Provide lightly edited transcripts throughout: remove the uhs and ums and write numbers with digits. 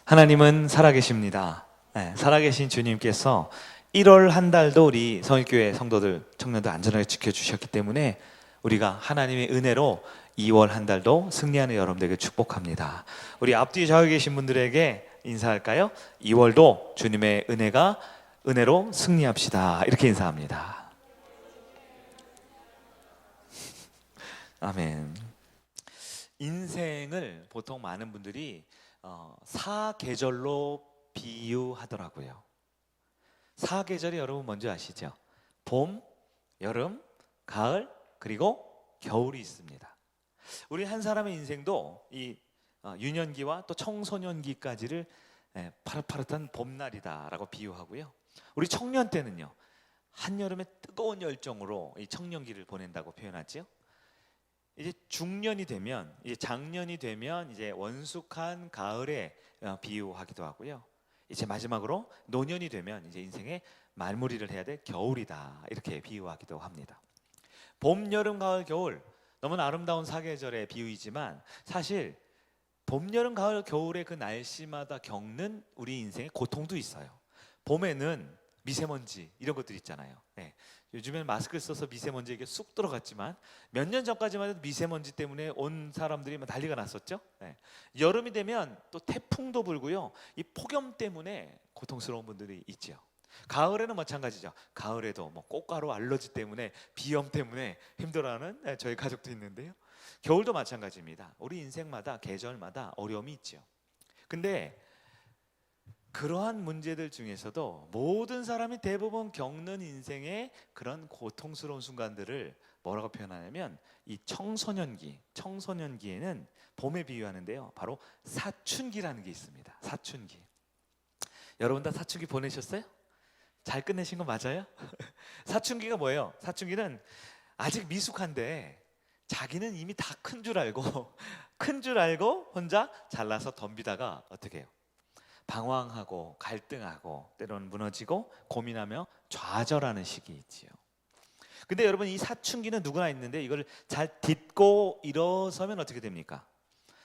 하나님은 살아계십니다. 네, 살아계신 주님께서 1월 한 달도 우리 성일교회 성도들, 청년들 안전하게 지켜주셨기 때문에 우리가 하나님의 은혜로 2월 한 달도 승리하는 여러분들에게 축복합니다. 우리 앞뒤 좌우에 계신 분들에게 인사할까요? 2월도 주님의 은혜로 승리합시다. 이렇게 인사합니다. 아멘. 인생을 보통 많은 분들이 사계절로 비유하더라고요. 사계절이 여러분 뭔지 아시죠? 봄, 여름, 가을, 그리고 겨울이 있습니다. 우리 한 사람의 인생도 이 유년기와 또 청소년기까지를 파릇파릇한 봄날이다라고 비유하고요. 우리 청년 때는요, 한여름의 뜨거운 열정으로 이 청년기를 보낸다고 표현하죠. 이제 중년이 되면, 이제 장년이 되면 이제 원숙한 가을에 비유하기도 하고요. 이제 마지막으로 노년이 되면 이제 인생의 말무리를 해야 될 겨울이다, 이렇게 비유하기도 합니다. 봄, 여름, 가을, 겨울, 너무나 아름다운 사계절의 비유이지만 사실 봄, 여름, 가을, 겨울의 그 날씨마다 겪는 우리 인생의 고통도 있어요. 봄에는 미세먼지 이런 것들 있잖아요. 요즘엔 마스크를 써서 미세먼지에게 쑥 들어갔지만 몇 년 전까지만 해도 미세먼지 때문에 온 사람들이 막 난리가 났었죠. 여름이 되면 또 태풍도 불고요, 이 폭염 때문에 고통스러운 분들이 있죠. 가을에는 마찬가지죠. 가을에도 뭐 꽃가루 알러지 때문에, 비염 때문에 힘들어하는 저희 가족도 있는데요. 겨울도 마찬가지입니다. 우리 인생마다 계절마다 어려움이 있죠. 근데 그러한 문제들 중에서도 모든 사람이 대부분 겪는 인생의 그런 고통스러운 순간들을 뭐라고 표현하냐면 이 청소년기에는 봄에 비유하는데요, 바로 사춘기라는 게 있습니다. 사춘기. 여러분 다 사춘기 보내셨어요? 잘 끝내신 거 맞아요? 사춘기가 뭐예요? 사춘기는 아직 미숙한데 자기는 이미 다 큰 줄 알고 큰 줄 알고 혼자 잘나서 덤비다가 어떻게 해요? 방황하고 갈등하고 때로는 무너지고 고민하며 좌절하는 시기 있지요. 근데 여러분, 이 사춘기는 누구나 있는데 이걸 잘 딛고 일어서면 어떻게 됩니까?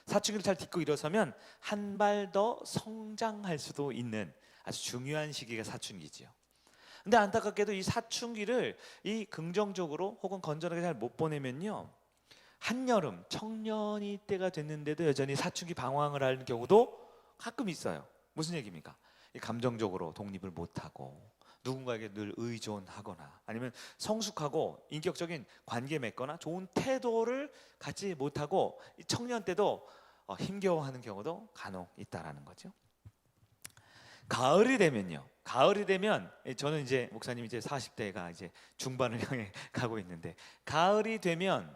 사춘기를 잘 딛고 일어서면 한 발 더 성장할 수도 있는 아주 중요한 시기가 사춘기지요. 근데 안타깝게도 이 사춘기를 이 긍정적으로 혹은 건전하게 잘 못 보내면요, 한여름 청년이 때가 됐는데도 여전히 사춘기 방황을 하는 경우도 가끔 있어요. 무슨 얘기입니까? 감정적으로 독립을 못하고 누군가에게 늘 의존하거나 아니면 성숙하고 인격적인 관계 맺거나 좋은 태도를 갖지 못하고 청년 때도 힘겨워하는 경우도 간혹 있다라는 거죠. 가을이 되면요, 가을이 되면 저는 이제 목사님 이제 40대가 이제 중반을 향해 가고 있는데, 가을이 되면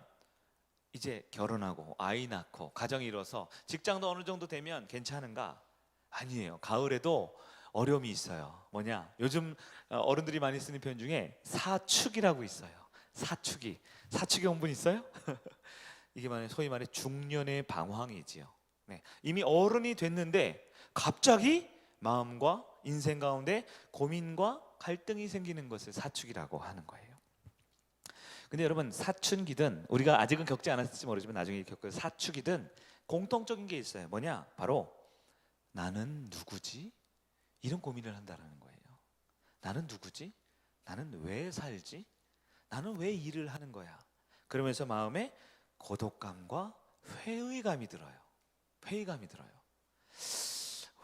이제 결혼하고 아이 낳고 가정이 이뤄서 직장도 어느 정도 되면 괜찮은가? 아니에요. 가을에도 어려움이 있어요. 뭐냐? 요즘 어른들이 많이 쓰는 표현 중에 사축이라고 있어요. 사축이 온 분 있어요? 이게 소위 말해 중년의 방황이지요. 이미 어른이 됐는데 갑자기 마음과 인생 가운데 고민과 갈등이 생기는 것을 사축이라고 하는 거예요. 근데 여러분, 사춘기든 우리가 아직은 겪지 않았을지 모르지만 나중에 겪을 사축이든 공통적인 게 있어요. 뭐냐? 바로 나는 누구지? 이런 고민을 한다는 거예요. 나는 누구지? 나는 왜 살지? 나는 왜 일을 하는 거야? 그러면서 마음에 고독감과 회의감이 들어요.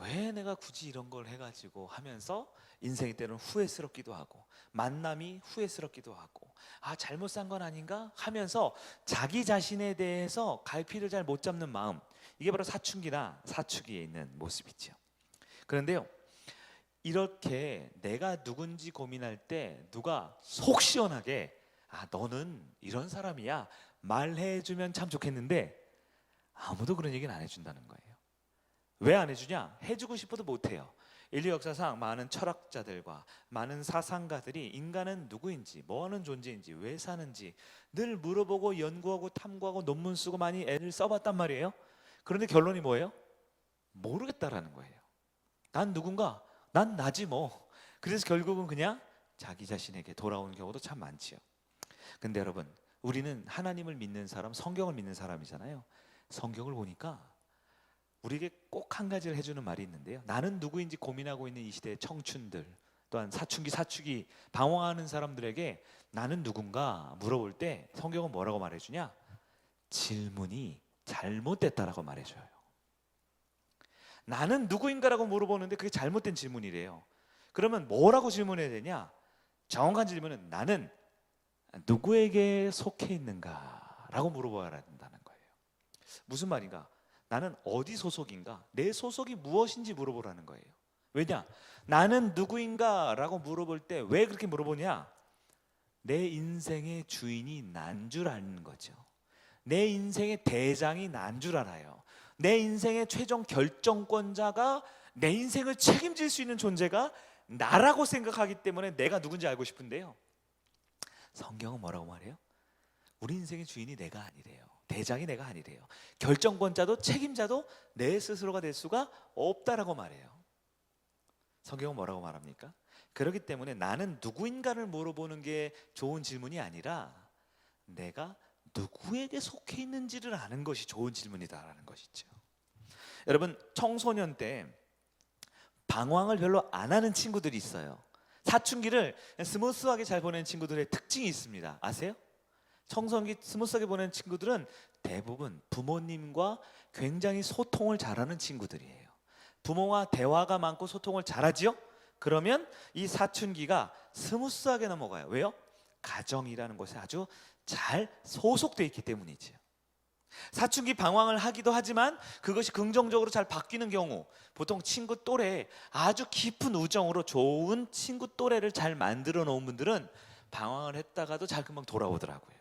왜 내가 굳이 이런 걸 해가지고 하면서 인생이 때로는 후회스럽기도 하고 만남이 후회스럽기도 하고 잘못 산 건 아닌가 하면서 자기 자신에 대해서 갈피를 잘 못 잡는 마음, 이게 바로 사춘기나 사축기에 있는 모습이죠. 그런데요, 이렇게 내가 누군지 고민할 때 누가 속 시원하게 너는 이런 사람이야 말해주면 참 좋겠는데 아무도 그런 얘기는 안 해준다는 거예요. 왜 안 해주냐? 해주고 싶어도 못해요. 인류 역사상 많은 철학자들과 많은 사상가들이 인간은 누구인지, 뭐하는 존재인지, 왜 사는지 늘 물어보고 연구하고 탐구하고 논문 쓰고 많이 애를 써봤단 말이에요. 그런데 결론이 뭐예요? 모르겠다라는 거예요. 난 누군가? 난 나지 뭐. 그래서 결국은 그냥 자기 자신에게 돌아오는 경우도 참 많지요. 근데 여러분, 우리는 하나님을 믿는 사람, 성경을 믿는 사람이잖아요. 성경을 보니까 우리에게 꼭 한 가지를 해주는 말이 있는데요. 나는 누구인지 고민하고 있는 이 시대의 청춘들, 또한 사춘기 사축이 방황하는 사람들에게 나는 누군가 물어볼 때 성경은 뭐라고 말해주냐? 질문이 잘못됐다라고 말해줘요. 나는 누구인가라고 물어보는데 그게 잘못된 질문이래요. 그러면 뭐라고 질문해야 되냐? 정확한 질문은 나는 누구에게 속해 있는가라고 물어봐야 된다는 거예요. 무슨 말인가? 나는 어디 소속인가? 내 소속이 무엇인지 물어보라는 거예요. 왜냐? 나는 누구인가라고 물어볼 때 왜 그렇게 물어보냐? 내 인생의 주인이 난 줄 아는 거죠. 내 인생의 대장이 난 줄 알아요. 내 인생의 최종 결정권자가 내 인생을 책임질 수 있는 존재가 나라고 생각하기 때문에 내가 누군지 알고 싶은데요. 성경은 뭐라고 말해요? 우리 인생의 주인이 내가 아니래요. 대장이 내가 아니래요. 결정권자도 책임자도 내 스스로가 될 수가 없다라고 말해요. 성경은 뭐라고 말합니까? 그렇기 때문에 나는 누구인가를 물어보는 게 좋은 질문이 아니라 내가 누구에게 속해 있는지를 아는 것이 좋은 질문이다라는 것이죠. 여러분, 청소년 때 방황을 별로 안 하는 친구들이 있어요. 사춘기를 스무스하게 잘 보내는 친구들의 특징이 있습니다. 아세요? 청소년기 스무스하게 보내는 친구들은 대부분 부모님과 굉장히 소통을 잘하는 친구들이에요. 부모와 대화가 많고 소통을 잘하지요? 그러면 이 사춘기가 스무스하게 넘어가요. 왜요? 가정이라는 곳에 아주 잘 소속되어 있기 때문이지요. 사춘기 방황을 하기도 하지만 그것이 긍정적으로 잘 바뀌는 경우, 보통 친구 또래, 아주 깊은 우정으로 좋은 친구 또래를 잘 만들어 놓은 분들은 방황을 했다가도 잘 금방 돌아오더라고요.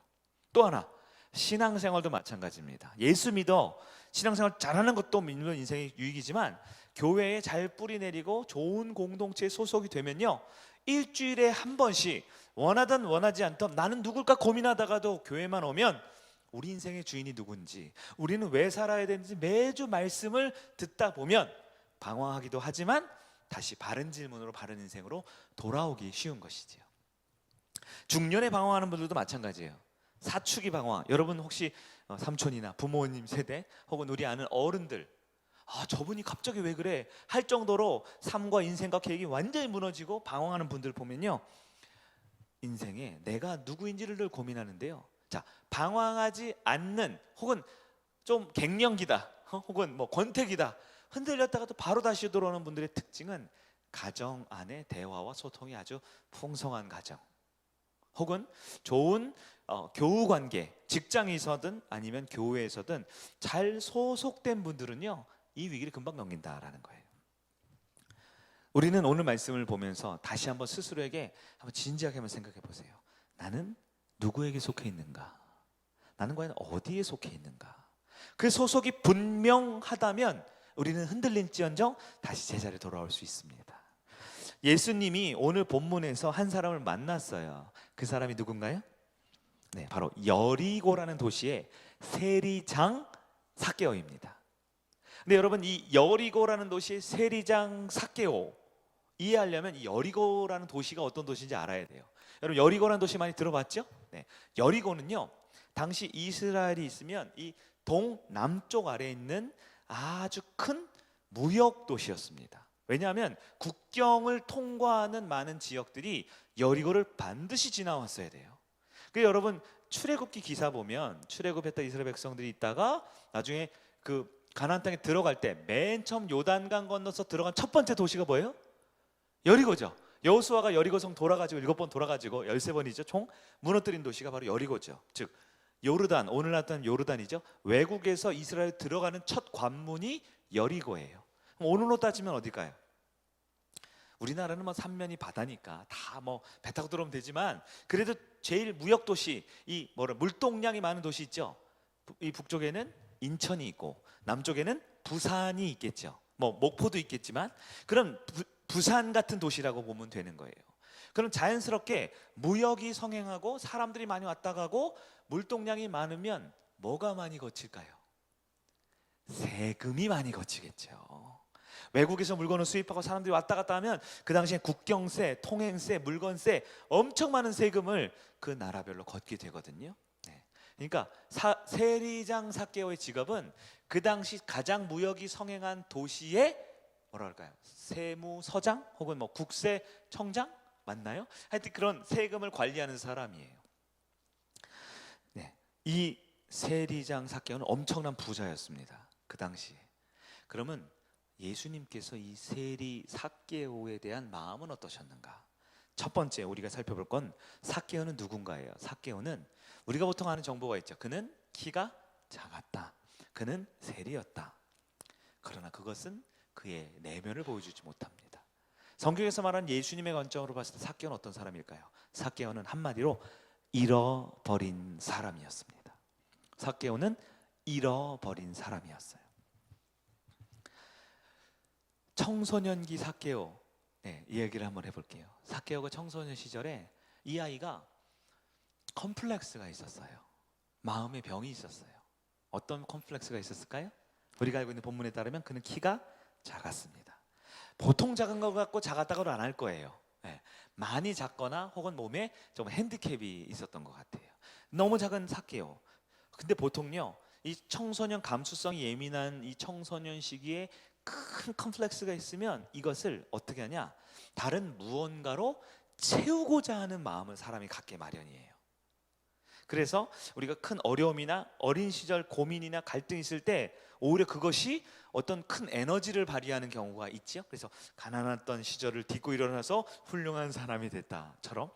또 하나, 신앙생활도 마찬가지입니다. 예수 믿어 신앙생활 잘하는 것도 물론 인생의 유익이지만 교회에 잘 뿌리 내리고 좋은 공동체에 소속이 되면요, 일주일에 한 번씩 원하든 원하지 않든 나는 누굴까 고민하다가도 교회만 오면 우리 인생의 주인이 누군지, 우리는 왜 살아야 되는지 매주 말씀을 듣다 보면 방황하기도 하지만 다시 바른 질문으로 바른 인생으로 돌아오기 쉬운 것이지요. 중년에 방황하는 분들도 마찬가지예요. 사춘기 방황, 여러분 혹시 삼촌이나 부모님 세대 혹은 우리 아는 어른들, 저분이 갑자기 왜 그래 할 정도로 삶과 인생과 계획이 완전히 무너지고 방황하는 분들 보면요, 인생에 내가 누구인지를 늘 고민하는데요. 자, 방황하지 않는, 혹은 좀 갱년기다, 혹은 뭐 권태기다, 흔들렸다가도 바로 다시 돌아오는 분들의 특징은 가정 안의 대화와 소통이 아주 풍성한 가정, 혹은 좋은 교우 관계, 직장에서든 아니면 교회에서든 잘 소속된 분들은요, 이 위기를 금방 넘긴다라는 거예요. 우리는 오늘 말씀을 보면서 다시 한번 스스로에게 한번 진지하게 한번 생각해 보세요. 나는 누구에게 속해 있는가? 나는 과연 어디에 속해 있는가? 그 소속이 분명하다면 우리는 흔들릴지언정 다시 제자리에 돌아올 수 있습니다. 예수님이 오늘 본문에서 한 사람을 만났어요. 그 사람이 누군가요? 네, 바로 여리고라는 도시의 세리장 삭개오입니다. 근데 여러분, 이 여리고라는 도시의 세리장 삭개오 이해하려면 이 여리고라는 도시가 어떤 도시인지 알아야 돼요. 여러분, 여리고라는 도시 많이 들어봤죠? 네, 여리고는요, 당시 이스라엘이 있으면 이 동남쪽 아래에 있는 아주 큰 무역 도시였습니다. 왜냐하면 국경을 통과하는 많은 지역들이 여리고를 반드시 지나왔어야 돼요. 그 여러분, 출애굽기 기사 보면 출애굽했다 이스라엘 백성들이 있다가 나중에 그 가나안 땅에 들어갈 때 맨 처음 요단강 건너서 들어간 첫 번째 도시가 뭐예요? 여리고죠. 여호수아가 여리고성 돌아가지고 7번 돌아가지고 13번이죠. 총 무너뜨린 도시가 바로 여리고죠. 즉 요르단, 오늘 나타난 요르단이죠. 외국에서 이스라엘 들어가는 첫 관문이 여리고예요. 그럼 오늘로 따지면 어딜까요? 우리나라는 뭐 삼면이 바다니까 다 뭐 배 타고 들어오면 되지만 그래도 제일 무역 도시, 이 물동량이 많은 도시 있죠. 이 북쪽에는 인천이 있고 남쪽에는 부산이 있겠죠. 뭐 목포도 있겠지만 그럼 부산 같은 도시라고 보면 되는 거예요. 그럼 자연스럽게 무역이 성행하고 사람들이 많이 왔다 가고 물동량이 많으면 뭐가 많이 거칠까요? 세금이 많이 거치겠죠. 외국에서 물건을 수입하고 사람들이 왔다 갔다 하면 그 당시에 국경세, 통행세, 물건세 엄청 많은 세금을 그 나라별로 걷게 되거든요. 네. 그러니까 세리장 삭개오의 직업은 그 당시 가장 무역이 성행한 도시의 뭐라 할까요? 세무서장 혹은 뭐 국세청장 맞나요? 하여튼 그런 세금을 관리하는 사람이에요. 네, 이 세리장 삭개오는 엄청난 부자였습니다. 그 당시에. 그러면 예수님께서 이 세리 삭개오에 대한 마음은 어떠셨는가? 첫 번째 우리가 살펴볼 건 삭개오는 누군가예요. 삭개오는 우리가 보통 아는 정보가 있죠. 그는 키가 작았다. 그는 세리였다. 그러나 그것은 그의 내면을 보여주지 못합니다. 성경에서 말하는 예수님의 관점으로 봤을 때 삭개오는 어떤 사람일까요? 삭개오는 한마디로 잃어버린 사람이었습니다. 삭개오는 잃어버린 사람이었어요. 청소년기 삭개오, 네, 이 얘기를 한번 해볼게요. 삭개오가 청소년 시절에 이 아이가 컴플렉스가 있었어요. 마음의 병이 있었어요. 어떤 컴플렉스가 있었을까요? 우리가 알고 있는 본문에 따르면 그는 키가 작았습니다. 보통 작은 것 같고 작았다고는 안 할 거예요. 네, 많이 작거나 혹은 몸에 좀 핸디캡이 있었던 것 같아요. 너무 작은 삭개오. 근데 보통요, 이 청소년 감수성이 예민한 이 청소년 시기에 큰 컴플렉스가 있으면 이것을 어떻게 하냐? 다른 무언가로 채우고자 하는 마음을 사람이 갖게 마련이에요. 그래서 우리가 큰 어려움이나 어린 시절 고민이나 갈등이 있을 때 오히려 그것이 어떤 큰 에너지를 발휘하는 경우가 있죠. 그래서 가난했던 시절을 딛고 일어나서 훌륭한 사람이 됐다처럼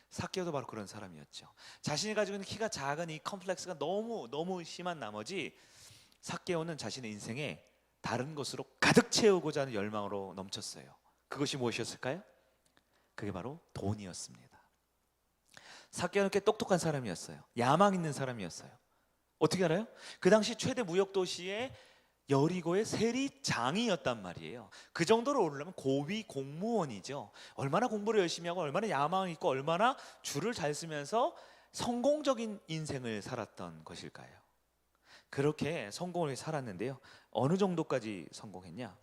삭개오도 바로 그런 사람이었죠. 자신이 가지고 있는 키가 작은 이 컴플렉스가 너무 심한 나머지 삭개오는 자신의 인생에 다른 것으로 가득 채우고자 하는 열망으로 넘쳤어요. 그것이 무엇이었을까요? 그게 바로 돈이었습니다. 삭개오는 꽤 똑똑한 사람이었어요. 야망 있는 사람이었어요. 어떻게 알아요? 그 당시 최대 무역 도시의 여리고의 세리장이었단 말이에요. 그 정도로 오르려면 고위 공무원이죠. 얼마나 공부를 열심히 하고 얼마나 야망이 있고 얼마나 줄을 잘 쓰면서 성공적인 인생을 살았던 것일까요? 그렇게 성공을 살았는데요. 어느 정도까지 성공했냐?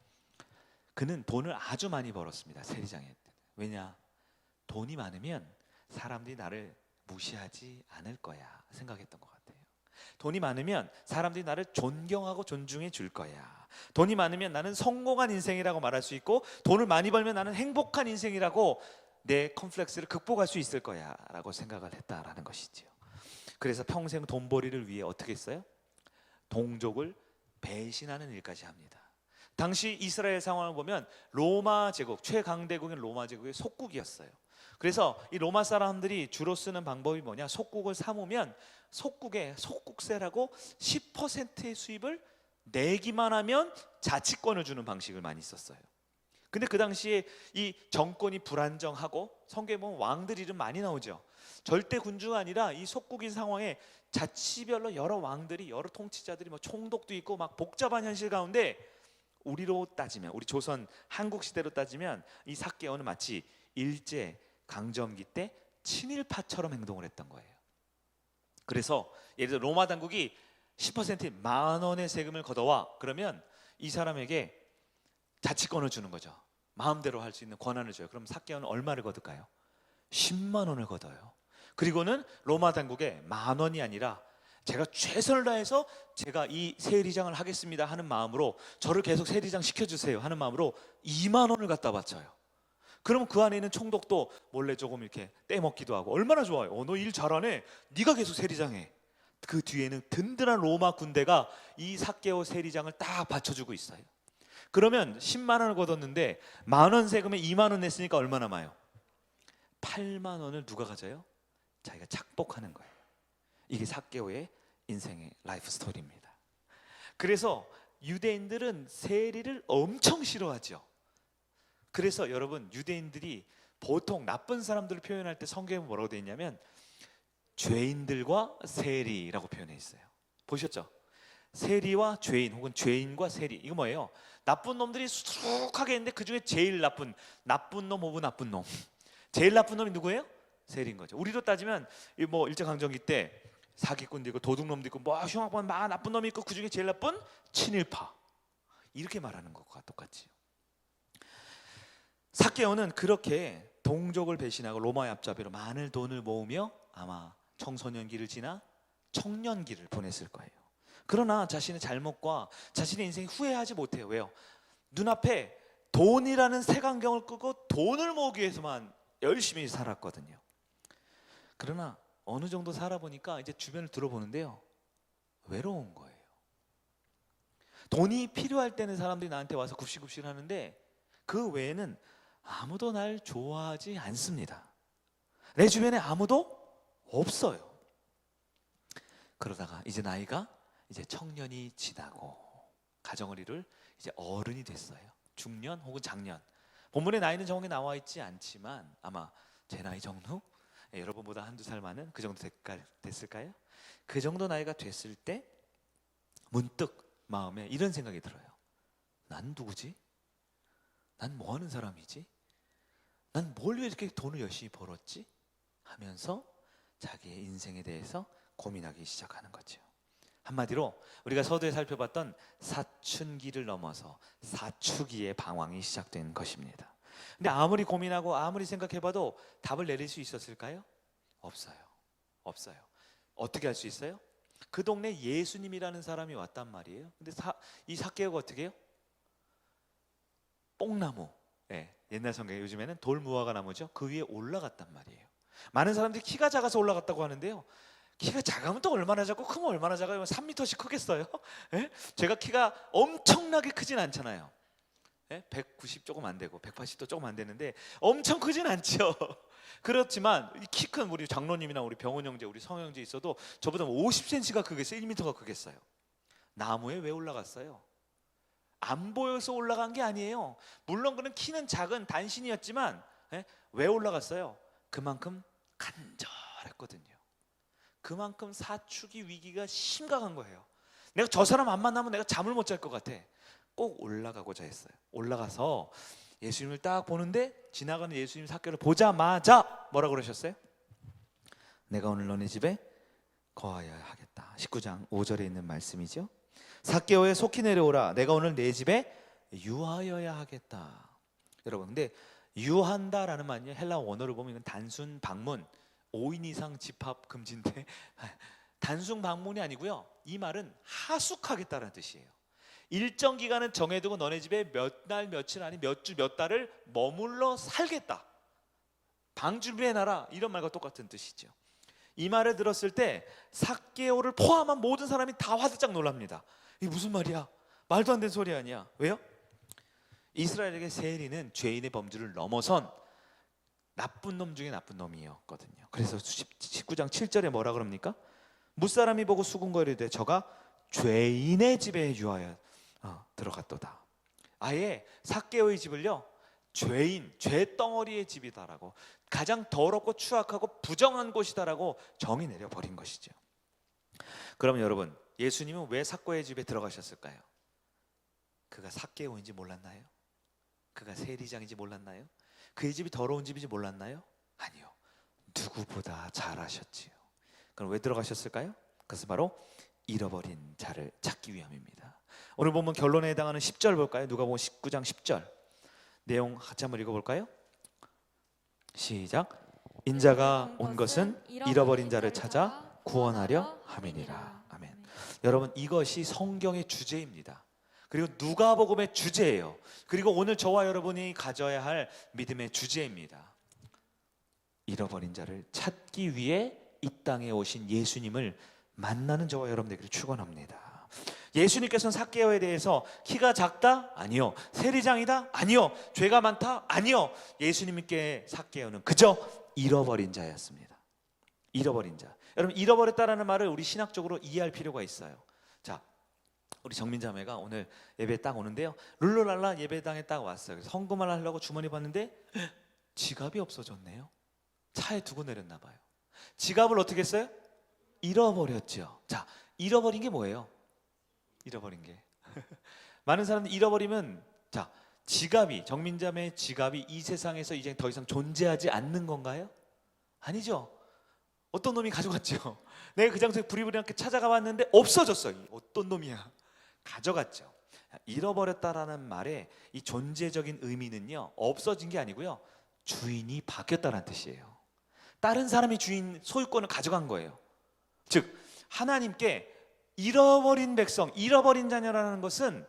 그는 돈을 아주 많이 벌었습니다. 세리장에. 왜냐? 돈이 많으면 사람들이 나를 무시하지 않을 거야 생각했던 것 같아요. 돈이 많으면 사람들이 나를 존경하고 존중해 줄 거야. 돈이 많으면 나는 성공한 인생이라고 말할 수 있고 돈을 많이 벌면 나는 행복한 인생이라고 내 컴플렉스를 극복할 수 있을 거야 라고 생각을 했다라는 것이죠. 그래서 평생 돈벌이를 위해 어떻게 했어요? 동족을 배신하는 일까지 합니다. 당시 이스라엘 상황을 보면 로마 제국, 최강대국인 로마 제국의 속국이었어요. 그래서 이 로마 사람들이 주로 쓰는 방법이 뭐냐? 속국을 삼으면 속국에 속국세라고 10%의 수입을 내기만 하면 자치권을 주는 방식을 많이 썼어요. 근데 그 당시에 이 정권이 불안정하고 성경에 보면 왕들 이름 많이 나오죠. 절대 군주가 아니라 이 속국인 상황에 자치별로 여러 왕들이 여러 통치자들이 뭐 총독도 있고 막 복잡한 현실 가운데 우리로 따지면 우리 조선 한국 시대로 따지면 이 삭개오는 마치 일제 강점기 때 친일파처럼 행동을 했던 거예요. 그래서 예를 들어 로마 당국이 10% 10,000원의 세금을 걷어와 그러면 이 사람에게 자치권을 주는 거죠. 마음대로 할 수 있는 권한을 줘요. 그럼 삭개오는 얼마를 걷을까요? 10만 원을 걷어요. 그리고는 로마 당국에 10,000원이 아니라 제가 최선을 다해서 제가 이 세리장을 하겠습니다 하는 마음으로 저를 계속 세리장 시켜주세요 하는 마음으로 2만 원을 갖다 바쳐요. 그러면 그 안에 있는 총독도 몰래 조금 이렇게 떼먹기도 하고 얼마나 좋아요. 너 일 잘하네. 네가 계속 세리장해. 그 뒤에는 든든한 로마 군대가 이 삭개오 세리장을 딱 받쳐주고 있어요. 그러면 10만 원을 걷었는데 10,000원 세금에 2만 원 냈으니까 얼마 남아요? 8만 원을 누가 가져요? 자기가 착복하는 거예요. 이게 삭개오의 인생의 라이프 스토리입니다. 그래서 유대인들은 세리를 엄청 싫어하죠. 그래서 여러분 유대인들이 보통 나쁜 사람들을 표현할 때 성경에 뭐라고 되어 있냐면 죄인들과 세리라고 표현해 있어요. 보셨죠? 세리와 죄인 혹은 죄인과 세리 이거 뭐예요? 나쁜 놈들이 수두룩하게 있는데 그 중에 제일 나쁜 놈 오브 나쁜 놈 제일 나쁜 놈이 누구예요? 세리인 거죠. 우리로 따지면 뭐 일제강점기 때 사기꾼도 있고 도둑놈도 있고 뭐 흉악한 나쁜 놈이 있고 그 중에 제일 나쁜 친일파 이렇게 말하는 것과 똑같지요. 삭개오는 그렇게 동족을 배신하고 로마의 앞잡이로 많은 돈을 모으며 아마 청소년기를 지나 청년기를 보냈을 거예요. 그러나 자신의 잘못과 자신의 인생이 후회하지 못해요. 왜요? 눈앞에 돈이라는 색안경을 끄고 돈을 모으기 위해서만 열심히 살았거든요. 그러나 어느 정도 살아보니까 이제 주변을 들어보는데요, 외로운 거예요. 돈이 필요할 때는 사람들이 나한테 와서 굽시굽시 하는데 그 외에는 아무도 날 좋아하지 않습니다. 내 주변에 아무도 없어요. 그러다가 이제 나이가 이제 청년이 지나고 가정을 이룰 이제 어른이 됐어요. 중년 혹은 장년. 본문의 나이는 정확히 나와 있지 않지만 아마 제 나이 정도? 여러분보다 한두 살 많은 그 정도 됐을까요? 그 정도 나이가 됐을 때 문득 마음에 이런 생각이 들어요. 난 누구지? 난 뭐 하는 사람이지? 난 뭘 이렇게 돈을 열심히 벌었지? 하면서 자기의 인생에 대해서 고민하기 시작하는 거죠. 한마디로 우리가 서두에 살펴봤던 사춘기를 넘어서 사추기의 방황이 시작된 것입니다. 근데 아무리 고민하고 아무리 생각해봐도 답을 내릴 수 있었을까요? 없어요. 어떻게 할 수 있어요? 그 동네 예수님이라는 사람이 왔단 말이에요. 근데 이 삭개오가 어떻게 해요? 뽕나무, 옛날 성경에 요즘에는 돌무화과 나무죠. 그 위에 올라갔단 말이에요. 많은 사람들이 키가 작아서 올라갔다고 하는데요, 키가 작으면 또 얼마나 작고 크면 얼마나 작아요? 3m씩 크겠어요? 제가 키가 엄청나게 크진 않잖아요. 190 조금 안 되고 180도 조금 안 되는데 엄청 크진 않죠. 그렇지만 키 큰 우리 장로님이나 우리 병원 형제, 우리 성 형제 있어도 저보다 50cm가 크겠어요? 1m가 크겠어요? 나무에 왜 올라갔어요? 안 보여서 올라간 게 아니에요. 물론 그는 키는 작은 단신이었지만 왜 올라갔어요? 그만큼 간절했거든요. 그만큼 사춘기 위기가 심각한 거예요. 내가 저 사람 안 만나면 내가 잠을 못 잘 것 같아. 꼭 올라가고자 했어요. 올라가서 예수님을 딱 보는데 지나가는 예수님 삭개오를 보자마자 뭐라고 그러셨어요? 내가 오늘 너네 집에 거하여야 하겠다. 19장 5절에 있는 말씀이죠. 삭개오에 속히 내려오라. 내가 오늘 내 집에 유하여야 하겠다. 여러분, 근데 유한다라는 말은요, 헬라 원어를 보면 이건 단순 방문, 5인 이상 집합 금지인데 단순 방문이 아니고요, 이 말은 하숙하겠다는 뜻이에요. 일정 기간은 정해두고 너네 집에 몇 날 며칠 아니 몇 주 몇 달을 머물러 살겠다. 방 준비해놔라. 이런 말과 똑같은 뜻이죠. 이 말을 들었을 때 삭개오를 포함한 모든 사람이 다 화들짝 놀랍니다. 이게 무슨 말이야? 말도 안 되는 소리 아니야. 왜요? 이스라엘에게 세리는 죄인의 범주를 넘어선 나쁜 놈 중에 나쁜 놈이었거든요. 그래서 19장 7절에 뭐라 그럽니까? 무사람이 보고 수군거리되 저가 죄인의 집에 유하여 들어갔도다. 아예 삭개오의 집을요, 죄인, 죄덩어리의 집이다라고, 가장 더럽고 추악하고 부정한 곳이다라고 정의 내려버린 것이죠. 그럼 여러분, 예수님은 왜 삭개오의 집에 들어가셨을까요? 그가 삭개오인지 몰랐나요? 그가 세리장인지 몰랐나요? 그의 집이 더러운 집인지 몰랐나요? 아니요, 누구보다 잘 아셨지요. 그럼 왜 들어가셨을까요? 그것은 바로 잃어버린 자를 찾기 위함입니다. 오늘 보면 결론에 해당하는 10절 볼까요? 누가복음 19장 10절 내용 같이 한번 읽어볼까요? 시작. 인자가 온 것은 잃어버린 자를 찾아 구원하려 함이니라. 아멘. 여러분, 이것이 성경의 주제입니다. 그리고 누가복음의 주제예요. 그리고 오늘 저와 여러분이 가져야 할 믿음의 주제입니다. 잃어버린 자를 찾기 위해 이 땅에 오신 예수님을 만나는 저와 여러분 되기를 축원합니다. 예수님께서는 삭개오에 대해서 키가 작다? 아니요. 세리장이다? 아니요. 죄가 많다? 아니요. 예수님께 삭개오는 그저 잃어버린 자였습니다. 잃어버린 자. 여러분, 잃어버렸다라는 말을 우리 신학적으로 이해할 필요가 있어요. 자, 우리 정민자매가 오늘 예배 딱 오는데요, 룰루랄라 예배당에 딱 왔어요. 그래서 헌금을 하려고 주머니 봤는데 지갑이 없어졌네요. 차에 두고 내렸나 봐요. 지갑을 어떻게 했어요? 잃어버렸죠. 자, 잃어버린 게 뭐예요? 잃어버린 게 많은 사람들이 잃어버리면, 자, 지갑이, 정민자매의 지갑이 이 세상에서 이제 더 이상 존재하지 않는 건가요? 아니죠. 어떤 놈이 가져갔죠. 내가 그 장소에 부리부리하게 찾아가 봤는데 없어졌어요. 어떤 놈이야? 가져갔죠. 잃어버렸다라는 말의 이 존재적인 의미는요, 없어진 게 아니고요, 주인이 바뀌었다는 뜻이에요. 다른 사람이 주인 소유권을 가져간 거예요. 즉 하나님께 잃어버린 백성, 잃어버린 자녀라는 것은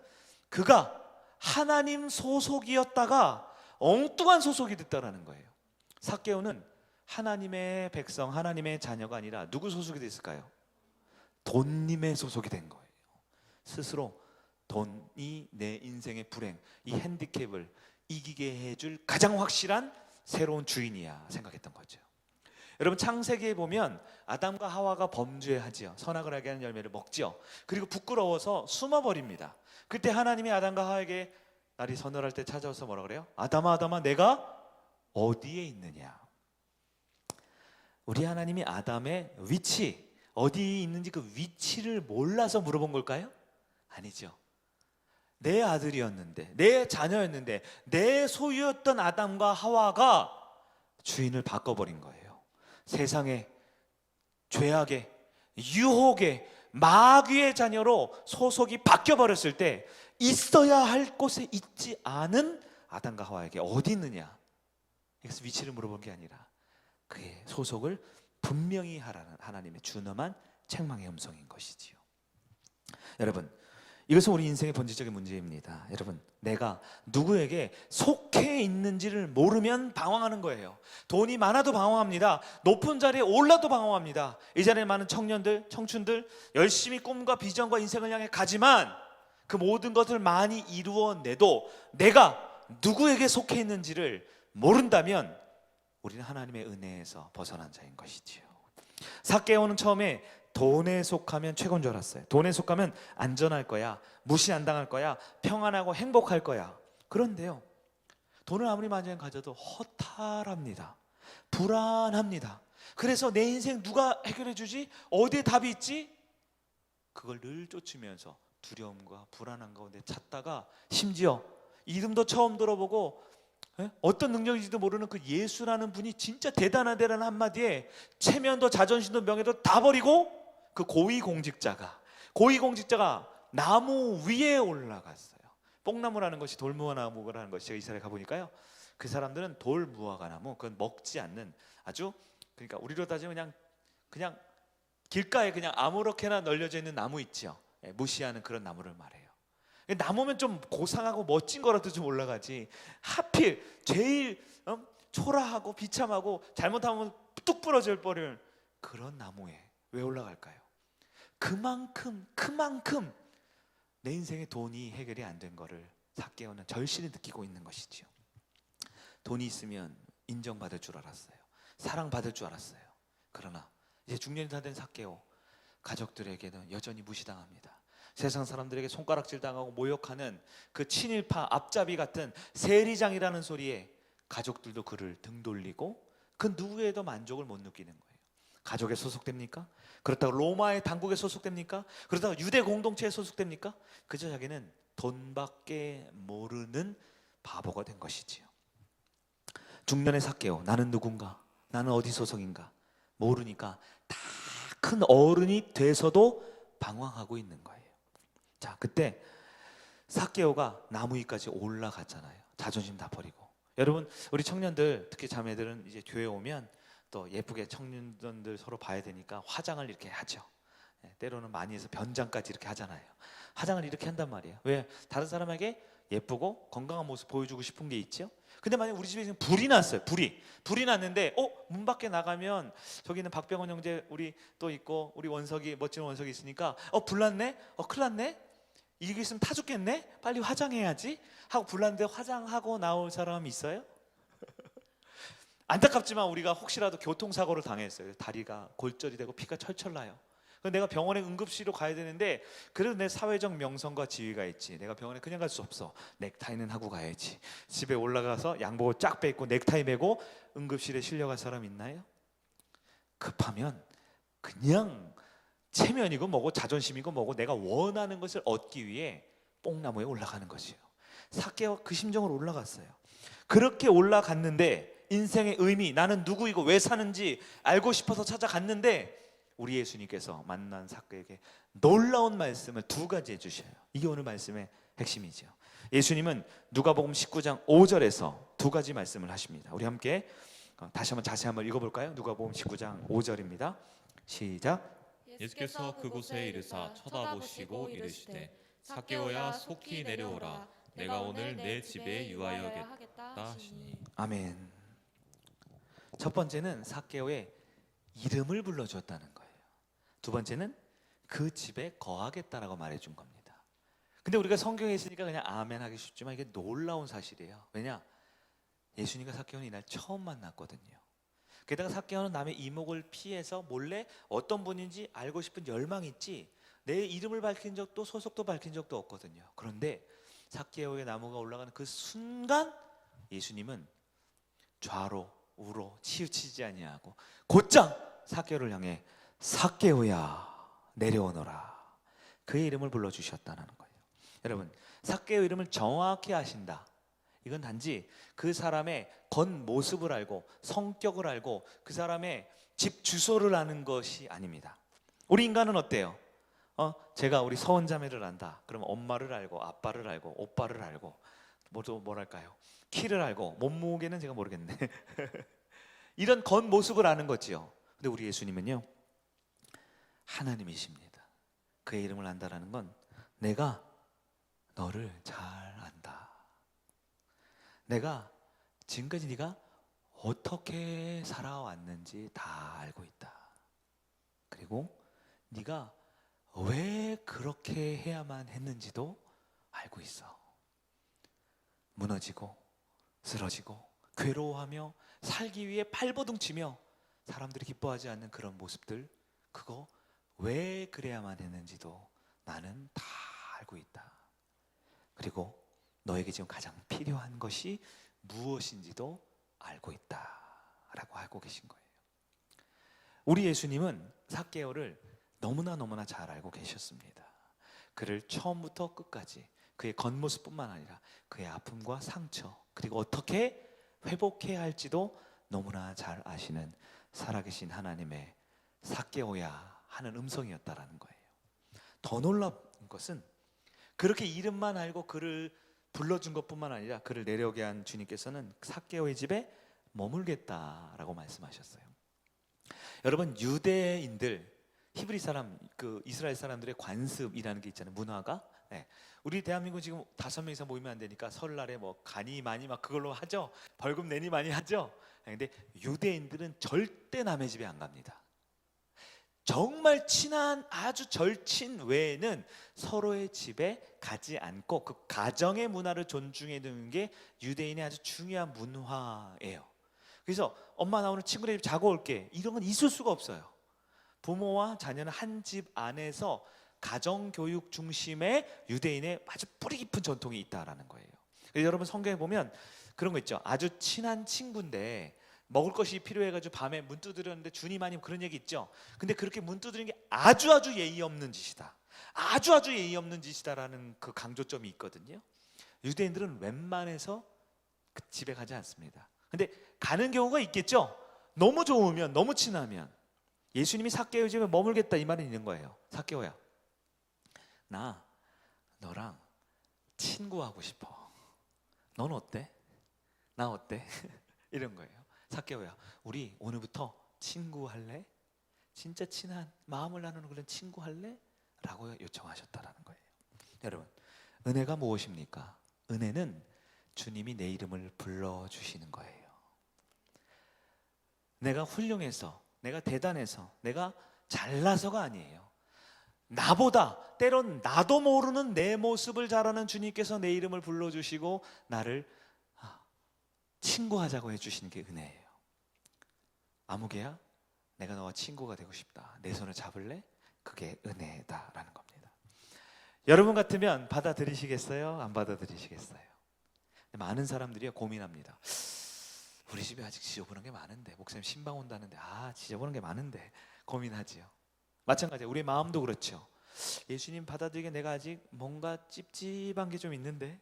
그가 하나님 소속이었다가 엉뚱한 소속이 됐다라는 거예요. 삭개오는 하나님의 백성, 하나님의 자녀가 아니라 누구 소속이 됐을까요? 돈님의 소속이 된 거예요. 스스로 돈이 내 인생의 불행, 이 핸디캡을 이기게 해줄 가장 확실한 새로운 주인이야 생각했던 거죠. 여러분, 창세기에 보면 아담과 하와가 범죄하지요. 선악을 알게 하는 열매를 먹지요. 그리고 부끄러워서 숨어버립니다. 그때 하나님이 아담과 하와에게 날이 서늘할 때 찾아와서 뭐라 그래요? 아담아, 아담아, 내가 어디에 있느냐? 우리 하나님이 아담의 위치, 어디에 있는지 그 위치를 몰라서 물어본 걸까요? 아니죠. 내 아들이었는데, 내 자녀였는데, 내 소유였던 아담과 하와가 주인을 바꿔버린 거예요. 세상의 죄악의, 유혹의, 마귀의 자녀로 소속이 바뀌어버렸을 때 있어야 할 곳에 있지 않은 아담과 하와에게 어디 있느냐? 그래서 위치를 물어본 게 아니라 그의 소속을 분명히 하라는 하나님의 준엄한 책망의 음성인 것이지요. 여러분, 이것은 우리 인생의 본질적인 문제입니다. 여러분, 내가 누구에게 속해 있는지를 모르면 방황하는 거예요. 돈이 많아도 방황합니다. 높은 자리에 올라도 방황합니다. 이 자리에 많은 청년들, 청춘들 열심히 꿈과 비전과 인생을 향해 가지만 그 모든 것을 많이 이루어내도 내가 누구에게 속해 있는지를 모른다면 우리는 하나님의 은혜에서 벗어난 자인 것이지요. 삭개오는 처음에 돈에 속하면 최고인 줄 알았어요. 돈에 속하면 안전할 거야, 무시 안 당할 거야, 평안하고 행복할 거야. 그런데요, 돈을 아무리 많이 가져도 허탈합니다. 불안합니다. 그래서 내 인생 누가 해결해 주지? 어디에 답이 있지? 그걸 늘 쫓으면서 두려움과 불안한 가운데 찾다가 심지어 이름도 처음 들어보고 어떤 능력인지도 모르는 그 예수라는 분이 진짜 대단하다는 한마디에 체면도 자존심도 명예도 다 버리고 그 고위공직자가 나무 위에 올라갔어요. 뽕나무라는 것이 돌무화나무라는 것이 제가 이스라엘 가보니까요, 그 사람들은 돌무화과나무, 그건 먹지 않는 아주, 그러니까 우리로 따지면 그냥 길가에 그냥 아무렇게나 널려져 있는 나무 있죠. 무시하는 그런 나무를 말해요. 나무면 좀 고상하고 멋진 거라도 좀 올라가지, 하필 제일 초라하고 비참하고 잘못하면 뚝 부러질 뻔한 그런 나무에 왜 올라갈까요? 그만큼 내 인생의 돈이 해결이 안 된 거를 삭개오는 절실히 느끼고 있는 것이지요. 돈이 있으면 인정받을 줄 알았어요. 사랑받을 줄 알았어요. 그러나 이제 중년이 다 된 삭개오, 가족들에게는 여전히 무시당합니다. 세상 사람들에게 손가락질 당하고 모욕하는 그 친일파 앞잡이 같은 세리장이라는 소리에 가족들도 그를 등 돌리고 그 누구에도 만족을 못 느끼는 거예요. 가족에 소속됩니까? 그렇다고 로마의 당국에 소속됩니까? 그렇다고 유대 공동체에 소속됩니까? 그저 자기는 돈밖에 모르는 바보가 된 것이지요. 중년의 삭개오, 나는 누군가? 나는 어디 소속인가? 모르니까 다 큰 어른이 돼서도 방황하고 있는 거예요. 자, 그때 삭개오가 나무 위까지 올라갔잖아요. 자존심 다 버리고. 여러분, 우리 청년들, 특히 자매들은 이제 교회 오면 또 예쁘게 청년들 서로 봐야 되니까 화장을 이렇게 하죠. 때로는 많이 해서 변장까지 이렇게 하잖아요. 화장을 이렇게 한단 말이에요. 왜? 다른 사람에게 예쁘고 건강한 모습 보여주고 싶은 게 있죠. 근데 만약 우리 집에 지금 불이 났어요. 불이 났는데 문 밖에 나가면 저기는 박병원 형제 우리 또 있고 우리 원석이, 멋진 원석이 있으니까 불 났네? 큰일 났네? 이게 있으면 타 죽겠네? 빨리 화장해야지 하고 불 났는데 화장하고 나올 사람 있어요? 안타깝지만 우리가 혹시라도 교통사고를 당했어요. 다리가 골절이 되고 피가 철철 나요. 내가 병원에 응급실로 가야 되는데 그래도 내 사회적 명성과 지위가 있지, 내가 병원에 그냥 갈 수 없어. 넥타이는 하고 가야지. 집에 올라가서 양복을 쫙 빼입고 넥타이 메고 응급실에 실려갈 사람 있나요? 급하면 그냥 체면이고 뭐고 자존심이고 뭐고 내가 원하는 것을 얻기 위해 뽕나무에 올라가는 것이에요. 삭개오가 그 심정으로 올라갔어요. 그렇게 올라갔는데 인생의 의미, 나는 누구이고 왜 사는지 알고 싶어서 찾아갔는데 우리 예수님께서 만난 삭개오에게 놀라운 말씀을 두 가지 해주셔요. 이게 오늘 말씀의 핵심이죠. 예수님은 누가복음 19장 5절에서 두 가지 말씀을 하십니다. 우리 함께 다시 한번 자세히 한번 읽어볼까요? 누가복음 19장 5절입니다. 시작. 예수께서 그곳에 이르사 쳐다보시고 이르시되 삭개오야 속히 내려오라 내가 오늘 내 집에 유하여야겠다 하시니. 아멘. 첫 번째는 삭개오의 이름을 불러주었다는 거예요. 두 번째는 그 집에 거하겠다라고 말해준 겁니다. 근데 우리가 성경에 있으니까 그냥 아멘 하기 쉽지만 이게 놀라운 사실이에요. 왜냐? 예수님과 삭개오는 이날 처음 만났거든요. 게다가 삭개오는 남의 이목을 피해서 몰래 어떤 분인지 알고 싶은 열망이 있지 내 이름을 밝힌 적도 소속도 밝힌 적도 없거든요. 그런데 삭개오의 나무가 올라가는 그 순간 예수님은 좌로 우로 치우치지 아니하고 곧장 삭개오를 향해 삭개오야 내려오너라 그의 이름을 불러주셨다는 거예요. 여러분, 삭개오 이름을 정확히 아신다. 이건 단지 그 사람의 겉모습을 알고 성격을 알고 그 사람의 집 주소를 아는 것이 아닙니다. 우리 인간은 어때요? 제가 우리 서원자매를 안다. 그럼 엄마를 알고 아빠를 알고 오빠를 알고 뭐랄까요? 키를 알고 몸무게는 제가 모르겠네. 이런 겉모습을 아는 거지요. 근데 우리 예수님은요 하나님이십니다. 그의 이름을 안다라는 건 내가 너를 잘 안다. 내가 지금까지 네가 어떻게 살아왔는지 다 알고 있다. 그리고 네가 왜 그렇게 해야만 했는지도 알고 있어. 무너지고 쓰러지고 괴로워하며 살기 위해 발버둥치며 사람들이 기뻐하지 않는 그런 모습들, 그거 왜 그래야만 했는지도 나는 다 알고 있다. 그리고 너에게 지금 가장 필요한 것이 무엇인지도 알고 있다라고 알고 계신 거예요. 우리 예수님은 삭개오를 너무나 잘 알고 계셨습니다. 그를 처음부터 끝까지 그의 겉모습뿐만 아니라 그의 아픔과 상처 그리고 어떻게 회복해야 할지도 너무나 잘 아시는 살아계신 하나님의 삭개오야 하는 음성이었다라는 거예요. 더 놀라운 것은 그렇게 이름만 알고 그를 불러준 것뿐만 아니라 그를 내려오게 한 주님께서는 삭개오의 집에 머물겠다라고 말씀하셨어요. 여러분, 유대인들, 히브리 사람, 그 이스라엘 사람들의 관습이라는 게 있잖아요. 문화가. 네. 우리 대한민국 지금 5명 이상 모이면 안 되니까 설날에 뭐 가니 많이 막 그걸로 하죠. 벌금 내니 많이 하죠. 근데 유대인들은 절대 남의 집에 안 갑니다. 정말 친한 아주 절친 외에는 서로의 집에 가지 않고 그 가정의 문화를 존중해 두는 게 유대인의 아주 중요한 문화예요. 그래서 엄마 나 오늘 친구네 집 자고 올게 이런 건 있을 수가 없어요. 부모와 자녀는 한 집 안에서 가정교육 중심의 유대인의 아주 뿌리 깊은 전통이 있다라는 거예요. 그래서 여러분 성경에 보면 그런 거 있죠. 아주 친한 친구인데 먹을 것이 필요해가지고 밤에 문 두드렸는데 주님 아니면 그런 얘기 있죠. 근데 그렇게 문 두드리는 게 아주 예의 없는 짓이다. 아주 예의 없는 짓이다라는 그 강조점이 있거든요. 유대인들은 웬만해서 그 집에 가지 않습니다. 근데 가는 경우가 있겠죠. 너무 좋으면 너무 친하면. 예수님이 삭개오 집에 머물겠다 이 말은 있는 거예요. 삭개오야, 나 너랑 친구하고 싶어. 넌 어때? 나 어때? 이런 거예요. 삭개오야, 우리 오늘부터 친구할래? 진짜 친한 마음을 나누는 그런 친구할래? 라고 요청하셨다라는 거예요. 여러분, 은혜가 무엇입니까? 은혜는 주님이 내 이름을 불러주시는 거예요. 내가 훌륭해서, 내가 대단해서, 내가 잘나서가 아니에요. 나보다 때론 나도 모르는 내 모습을 잘 아는 주님께서 내 이름을 불러주시고 나를 친구하자고 해주시는 게 은혜예요. 아무개야, 내가 너와 친구가 되고 싶다. 내 손을 잡을래? 그게 은혜다라는 겁니다. 여러분 같으면 받아들이시겠어요? 안 받아들이시겠어요? 많은 사람들이 고민합니다. 우리 집에 아직 지저분한 게 많은데, 목사님 신방 온다는데 지저분한 게 많은데 고민하지요. 마찬가지예요. 우리 마음도 그렇죠. 예수님 받아들이기에 내가 아직 뭔가 찝찝한 게 좀 있는데,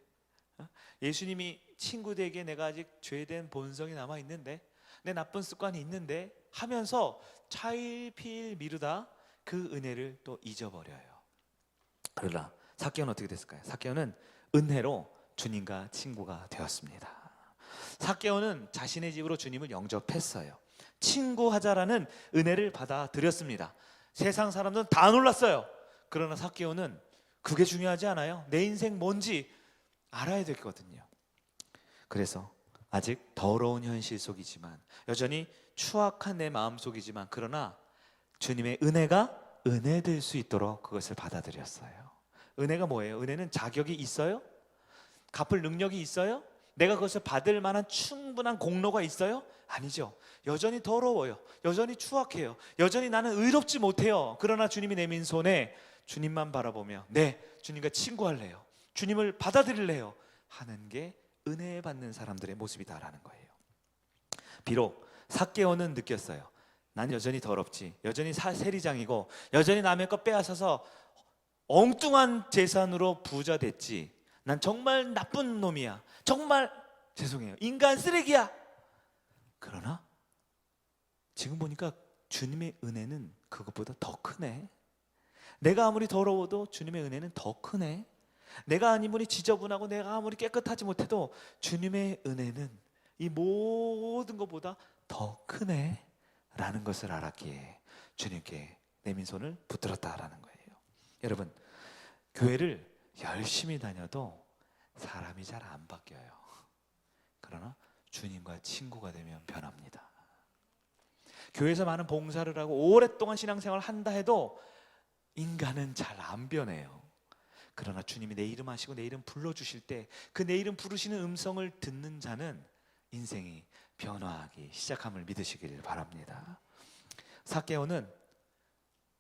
예수님이 친구 되기에 내가 아직 죄된 본성이 남아 있는데, 내 나쁜 습관이 있는데 하면서 차일피일 미루다 그 은혜를 또 잊어버려요. 그러나 삭개오는 어떻게 됐을까요? 삭개오는 은혜로 주님과 친구가 되었습니다. 삭개오는 자신의 집으로 주님을 영접했어요. 친구하자라는 은혜를 받아들였습니다. 세상 사람들은 다 놀랐어요. 그러나 삭개오는 그게 중요하지 않아요. 내 인생 뭔지 알아야 되거든요. 그래서 아직 더러운 현실 속이지만, 여전히 추악한 내 마음 속이지만, 그러나 주님의 은혜가 은혜 될 수 있도록 그것을 받아들였어요. 은혜가 뭐예요? 은혜는 자격이 있어요? 갚을 능력이 있어요? 내가 그것을 받을 만한 충분한 공로가 있어요? 아니죠. 여전히 더러워요. 여전히 추악해요. 여전히 나는 의롭지 못해요. 그러나 주님이 내민 손에 주님만 바라보며 네, 주님과 친구할래요, 주님을 받아들일래요 하는 게 은혜 받는 사람들의 모습이다라는 거예요. 비록 삭개오는 느꼈어요. 난 여전히 더럽지, 여전히 세리장이고, 여전히 남의 것 빼앗아서 엉뚱한 재산으로 부자 됐지, 난 정말 나쁜 놈이야, 정말 죄송해요, 인간 쓰레기야. 그러나 지금 보니까 주님의 은혜는 그것보다 더 크네. 내가 아무리 더러워도 주님의 은혜는 더 크네. 내가 아무리 지저분하고 내가 아무리 깨끗하지 못해도 주님의 은혜는 이 모든 것보다 더 크네 라는 것을 알았기에 주님께 내민 손을 붙들었다라는 거예요. 여러분, 교회를 열심히 다녀도 사람이 잘 안 바뀌어요. 그러나 주님과 친구가 되면 변합니다. 교회에서 많은 봉사를 하고 오랫동안 신앙생활을 한다 해도 인간은 잘 안 변해요. 그러나 주님이 내 이름 하시고 내 이름 불러주실 때 그 내 이름 부르시는 음성을 듣는 자는 인생이 변화하기 시작함을 믿으시길 바랍니다. 삭개오는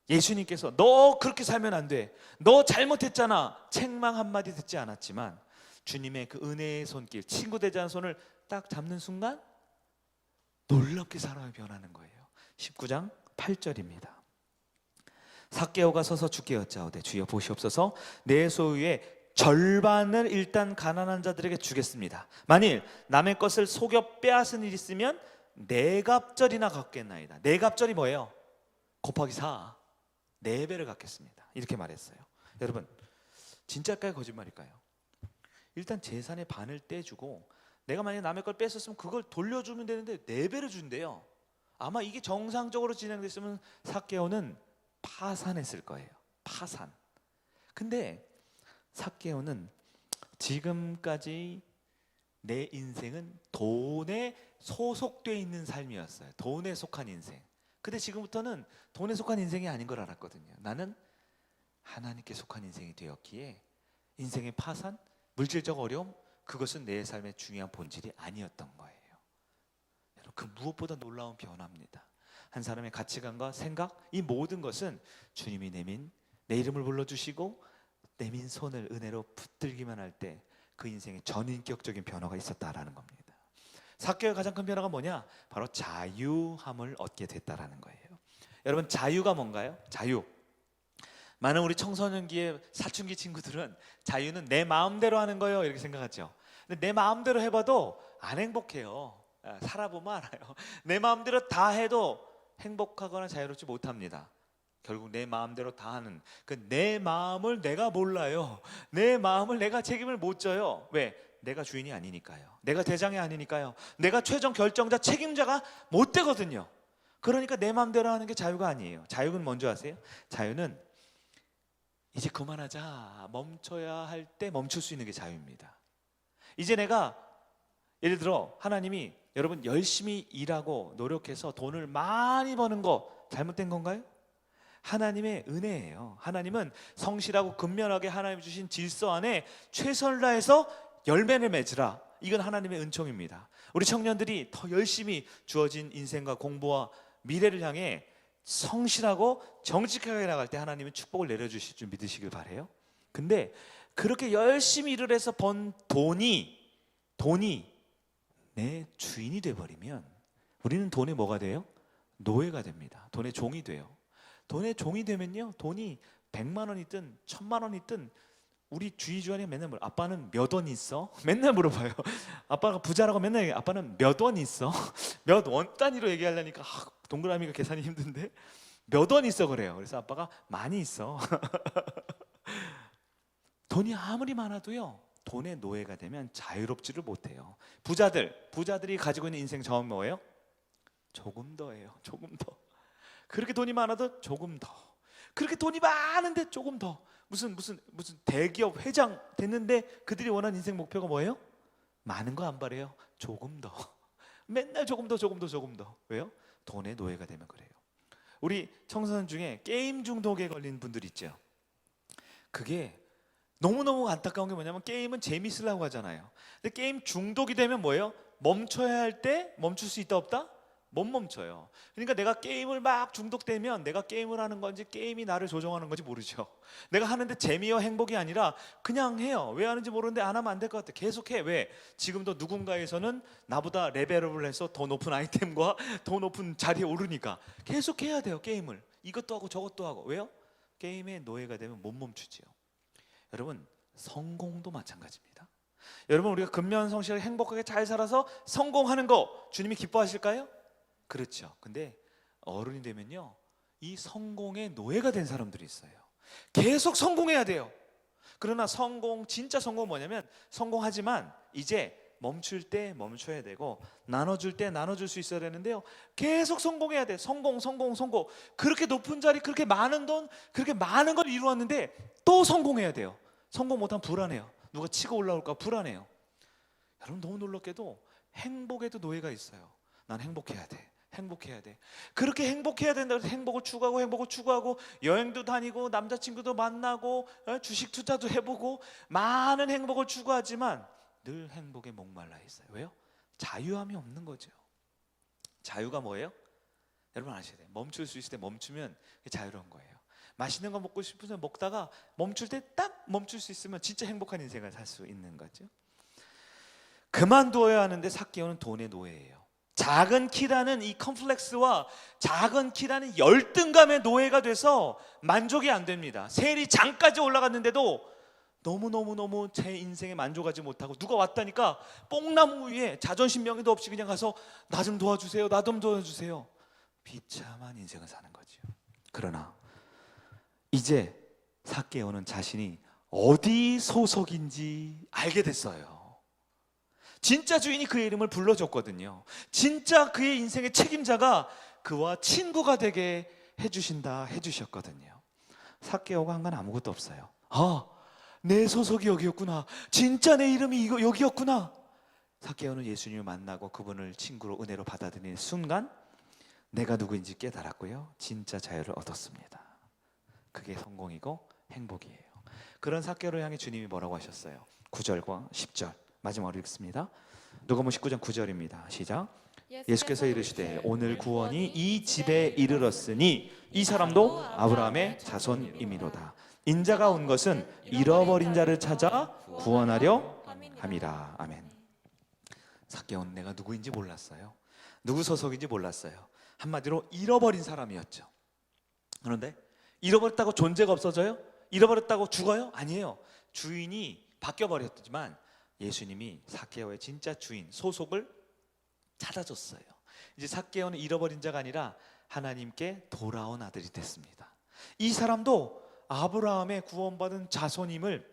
예수님께서 너 그렇게 살면 안 돼, 너 잘못했잖아 책망 한마디 듣지 않았지만 주님의 그 은혜의 손길, 친구 되자는 손을 딱 잡는 순간 놀랍게 사람이 변하는 거예요. 19장 8절입니다. 삭개오가 서서 주께 여짜오되 주여 보시옵소서, 내 소유의 절반을 일단 가난한 자들에게 주겠습니다. 만일 남의 것을 속여 빼앗은 일이 있으면 네 갑절이나 갚겠나이다. 네 갑절이 뭐예요? 곱하기 4, 4배를 갚겠습니다. 이렇게 말했어요. 여러분, 진짜일까요 거짓말일까요? 일단 재산의 반을 떼주고, 내가 만약에 남의 걸 뺐었으면 그걸 돌려주면 되는데 4배를 준대요. 아마 이게 정상적으로 진행됐으면 삭개오는 파산했을 거예요. 파산. 근데 삭개오는 지금까지 내 인생은 돈에 소속되어 있는 삶이었어요. 돈에 속한 인생. 근데 지금부터는 돈에 속한 인생이 아닌 걸 알았거든요. 나는 하나님께 속한 인생이 되었기에 인생의 파산, 물질적 어려움, 그것은 내 삶의 중요한 본질이 아니었던 거예요. 그 무엇보다 놀라운 변화입니다. 한 사람의 가치관과 생각, 이 모든 것은 주님이 내민 내 이름을 불러주시고 내민 손을 은혜로 붙들기만 할 때 그 인생에 전인격적인 변화가 있었다라는 겁니다. 삭개오의 가장 큰 변화가 뭐냐? 바로 자유함을 얻게 됐다라는 거예요. 여러분, 자유가 뭔가요? 자유. 많은 우리 청소년기의 사춘기 친구들은 자유는 내 마음대로 하는 거예요 이렇게 생각하죠. 근데 내 마음대로 해봐도 안 행복해요. 살아보면 알아요. 내 마음대로 다 해도 행복하거나 자유롭지 못합니다. 결국 내 마음대로 다 하는 그 내 마음을 내가 몰라요. 내 마음을 내가 책임을 못 져요. 왜? 내가 주인이 아니니까요. 내가 대장이 아니니까요. 내가 최종 결정자, 책임자가 못 되거든요. 그러니까 내 마음대로 하는 게 자유가 아니에요. 자유는 뭔지 아세요? 자유는 이제 그만하자, 멈춰야 할 때 멈출 수 있는 게 자유입니다. 이제 내가 예를 들어 하나님이 여러분 열심히 일하고 노력해서 돈을 많이 버는 거 잘못된 건가요? 하나님의 은혜예요. 하나님은 성실하고 근면하게 하나님 주신 질서 안에 최선을 다해서 열매를 맺으라. 이건 하나님의 은총입니다. 우리 청년들이 더 열심히 주어진 인생과 공부와 미래를 향해 성실하고 정직하게 나갈 때 하나님은 축복을 내려주실 줄 믿으시길 바라요. 근데 그렇게 열심히 일을 해서 번 돈이 내 주인이 돼버리면 우리는 돈의 뭐가 돼요? 노예가 됩니다. 돈의 종이 돼요. 돈의 종이 되면요, 돈이 100만 원이든 1000만 원이든 우리 주위 주안에 맨날 아빠는 몇 원 있어? 맨날 물어봐요. 아빠가 부자라고 맨날 얘기해. 아빠는 몇 원 있어? 몇 원 단위로 얘기하려니까 동그라미가 계산이 힘든데 몇 원 있어 그래요. 그래서 아빠가 많이 있어. 돈이 아무리 많아도요, 돈의 노예가 되면 자유롭지를 못해요. 부자들이 가지고 있는 인생 정은 뭐예요? 조금 더예요. 조금 더. 그렇게 돈이 많아도 조금 더. 그렇게 돈이 많은데 조금 더 무슨 대기업 회장 됐는데 그들이 원하는 인생 목표가 뭐예요? 많은 거 안 바래요. 조금 더. 맨날 조금 더. 왜요? 돈의 노예가 되면 그래요. 우리 청소년 중에 게임 중독에 걸린 분들 있죠. 그게 너무너무 안타까운 게 뭐냐면 게임은 재밌으려고 하잖아요. 근데 게임 중독이 되면 뭐예요? 멈춰야 할 때 멈출 수 있다 없다? 못 멈춰요. 그러니까 내가 게임을 막 중독되면 내가 게임을 하는 건지 게임이 나를 조종하는 건지 모르죠. 내가 하는데 재미와 행복이 아니라 그냥 해요. 왜 하는지 모르는데 안 하면 안 될 것 같아. 계속 해. 왜? 지금도 누군가에서는 나보다 레벨업을 해서 더 높은 아이템과 더 높은 자리에 오르니까 계속 해야 돼요. 게임을. 이것도 하고 저것도 하고. 왜요? 게임의 노예가 되면 못 멈추지요. 여러분, 성공도 마찬가지입니다. 여러분, 우리가 근면성실하게 행복하게 잘 살아서 성공하는 거 주님이 기뻐하실까요? 그렇죠. 근데 어른이 되면요, 이 성공의 노예가 된 사람들이 있어요. 계속 성공해야 돼요. 그러나 진짜 성공은 뭐냐면, 성공하지만 이제 멈출 때 멈춰야 되고 나눠줄 때 나눠줄 수 있어야 되는데요, 계속 성공해야 돼. 성공. 그렇게 높은 자리, 그렇게 많은 돈, 그렇게 많은 걸 이루었는데 또 성공해야 돼요. 성공 못하면 불안해요. 누가 치고 올라올까 불안해요. 여러분, 너무 놀랍게도 행복에도 노예가 있어요. 난 행복해야 돼. 그렇게 행복해야 된다고 해서 행복을 추구하고 여행도 다니고 남자친구도 만나고 주식 투자도 해보고 많은 행복을 추구하지만 늘 행복에 목말라 있어요. 왜요? 자유함이 없는 거죠. 자유가 뭐예요? 여러분 아셔야 돼요. 멈출 수 있을 때 멈추면 그게 자유로운 거예요. 맛있는 거 먹고 싶으면 먹다가 멈출 때 딱 멈출 수 있으면 진짜 행복한 인생을 살 수 있는 거죠. 그만두어야 하는데 삭개오는 돈의 노예예요. 작은 키라는 이 컴플렉스와 작은 키라는 열등감의 노예가 돼서 만족이 안 됩니다. 세일이 장까지 올라갔는데도 너무 제 인생에 만족하지 못하고 누가 왔다니까 뽕나무 위에 자존심 명예도 없이 그냥 가서 나 좀 도와주세요. 비참한 인생을 사는 거죠. 그러나 이제 삭개오는 자신이 어디 소속인지 알게 됐어요. 진짜 주인이 그의 이름을 불러줬거든요. 진짜 그의 인생의 책임자가 그와 친구가 되게 해주셨거든요. 삭개오가 한 건 아무것도 없어요. 내 소속이 여기였구나. 진짜 내 이름이 여기였구나. 삭개오는 예수님을 만나고 그분을 친구로 은혜로 받아들이는 순간 내가 누구인지 깨달았고요, 진짜 자유를 얻었습니다. 그게 성공이고 행복이에요. 그런 삭개오를 향해 주님이 뭐라고 하셨어요? 9절과 10절 마지막으로 읽습니다. 누가복음 19장 9절입니다. 시작. 예수께서 이르시되 오늘 구원이 이 집에 이르렀으니 이 사람도 아브라함의 자손이미로다. 인자가 온 것은 잃어버린 자를 찾아 구원하려 함이라. 아멘. 삭개오는 내가 누구인지 몰랐어요. 누구 소속인지 몰랐어요. 한마디로 잃어버린 사람이었죠. 그런데 잃어버렸다고 존재가 없어져요? 잃어버렸다고 죽어요? 아니에요. 주인이 바뀌어버렸지만 예수님이 삭개오의 진짜 주인, 소속을 찾아줬어요. 이제 삭개오는 잃어버린 자가 아니라 하나님께 돌아온 아들이 됐습니다. 이 사람도 아브라함의 구원받은 자손임을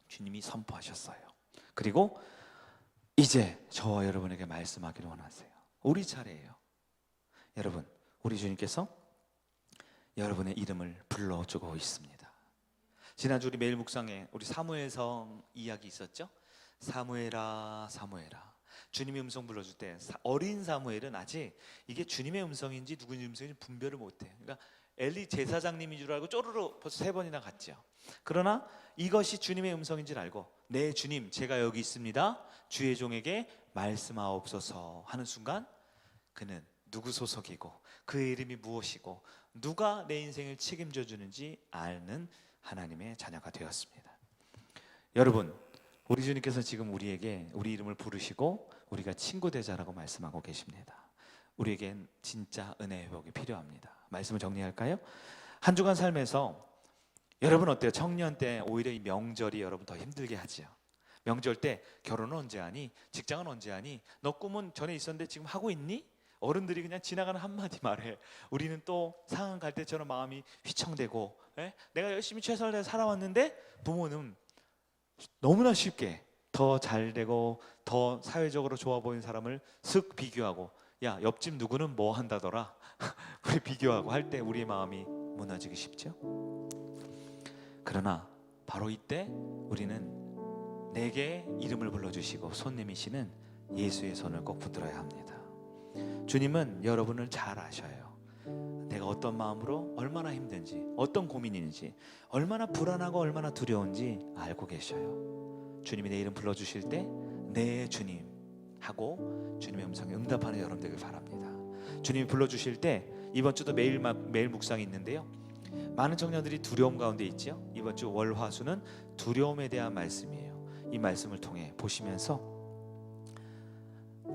주님이 선포하셨어요. 그리고 이제 저와 여러분에게 말씀하기를 원하세요. 우리 차례예요. 여러분, 우리 주님께서 여러분의 이름을 불러주고 있습니다. 지난주 우리 매일 묵상에 우리 사무엘성 이야기 있었죠? 사무엘아 주님의 음성 불러줄 때 어린 사무엘은 아직 이게 주님의 음성인지 누구의 음성인지 분별을 못해요. 그러니까 엘리 제사장님인 줄 알고 쪼르르 벌써 3번이나 갔죠. 그러나 이것이 주님의 음성인 줄 알고 네 주님, 제가 여기 있습니다, 주의 종에게 말씀하옵소서 하는 순간 그는 누구 소속이고 그의 이름이 무엇이고 누가 내 인생을 책임져 주는지 아는 하나님의 자녀가 되었습니다. 여러분, 우리 주님께서 지금 우리에게 우리 이름을 부르시고 우리가 친구 되자라고 말씀하고 계십니다. 우리에겐 진짜 은혜의 회복이 필요합니다. 말씀을 정리할까요? 한 주간 삶에서 여러분 어때요? 청년 때 오히려 이 명절이 여러분 더 힘들게 하죠. 명절 때 결혼은 언제 하니? 직장은 언제 하니? 너 꿈은 전에 있었는데 지금 하고 있니? 어른들이 그냥 지나가는 한마디 말에 우리는 또 상한 갈 때처럼 마음이 휘청대고, 내가 열심히 최선을 다해 살아왔는데 부모는 너무나 쉽게 더 잘되고 더 사회적으로 좋아 보이는 사람을 슥 비교하고, 야 옆집 누구는 뭐 한다더라 우리 비교하고 할 때 우리의 마음이 무너지기 쉽죠. 그러나 바로 이때 우리는 내게 이름을 불러주시고 손 내미시는 예수의 손을 꼭 붙들어야 합니다. 주님은 여러분을 잘 아셔요. 내가 어떤 마음으로 얼마나 힘든지, 어떤 고민인지, 얼마나 불안하고 얼마나 두려운지 알고 계셔요. 주님이 내 이름 불러주실 때 네 주님 하고 주님의 음성에 응답하는 여러분 되길 바랍니다. 주님이 불러주실 때 이번 주도 매일 묵상이 있는데요, 많은 청년들이 두려움 가운데 있죠. 이번 주 월화수는 두려움에 대한 말씀이에요. 이 말씀을 통해 보시면서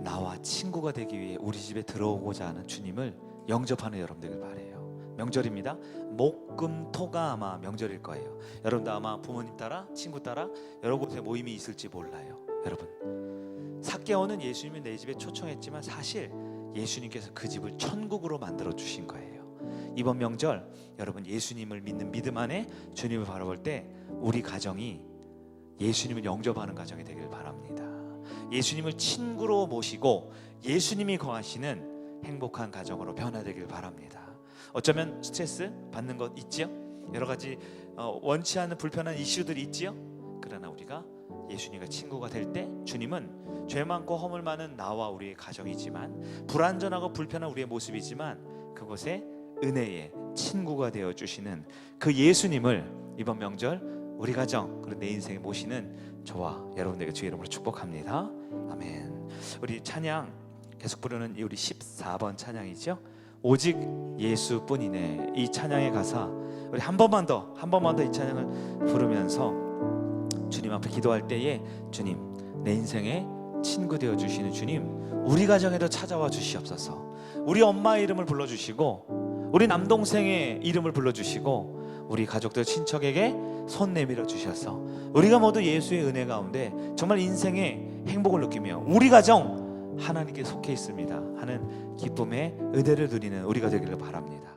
나와 친구가 되기 위해 우리 집에 들어오고자 하는 주님을 영접하는 여러분 되길 바라요. 명절입니다. 목, 금, 토가 아마 명절일 거예요. 여러분도 아마 부모님 따라 친구 따라 여러 곳에 모임이 있을지 몰라요. 여러분, 삭개오는 예수님이 내 집에 초청했지만 사실 예수님께서 그 집을 천국으로 만들어 주신 거예요. 이번 명절 여러분 예수님을 믿는 믿음 안에 주님을 바라볼 때 우리 가정이 예수님을 영접하는 가정이 되길 바랍니다. 예수님을 친구로 모시고 예수님이 거하시는 행복한 가정으로 변화되길 바랍니다. 어쩌면 스트레스 받는 것 있지요? 여러 가지 원치 않는 불편한 이슈들이 있지요? 그러나 우리가 예수님과 친구가 될 때 주님은 죄 많고 허물 많은 나와 우리의 가정이지만, 불완전하고 불편한 우리의 모습이지만 그곳에 은혜의 친구가 되어주시는 그 예수님을 이번 명절 우리 가정 그리고 내 인생에 모시는 저와 여러분에게 주의 이름으로 축복합니다. 아멘. 우리 찬양 계속 부르는 우리 14번 찬양이죠. 오직 예수뿐이네. 이 찬양의 가사 우리 한 번만 더 이 찬양을 부르면서 주님 앞에 기도할 때에 주님 내 인생에 친구 되어 주시는 주님, 우리 가정에도 찾아와 주시옵소서. 우리 엄마 이름을 불러주시고 우리 남동생의 이름을 불러주시고 우리 가족들 친척에게 손 내밀어 주셔서 우리가 모두 예수의 은혜 가운데 정말 인생의 행복을 느끼며 우리 가정 하나님께 속해 있습니다 하는 기쁨의 은혜를 누리는 우리가 되기를 바랍니다.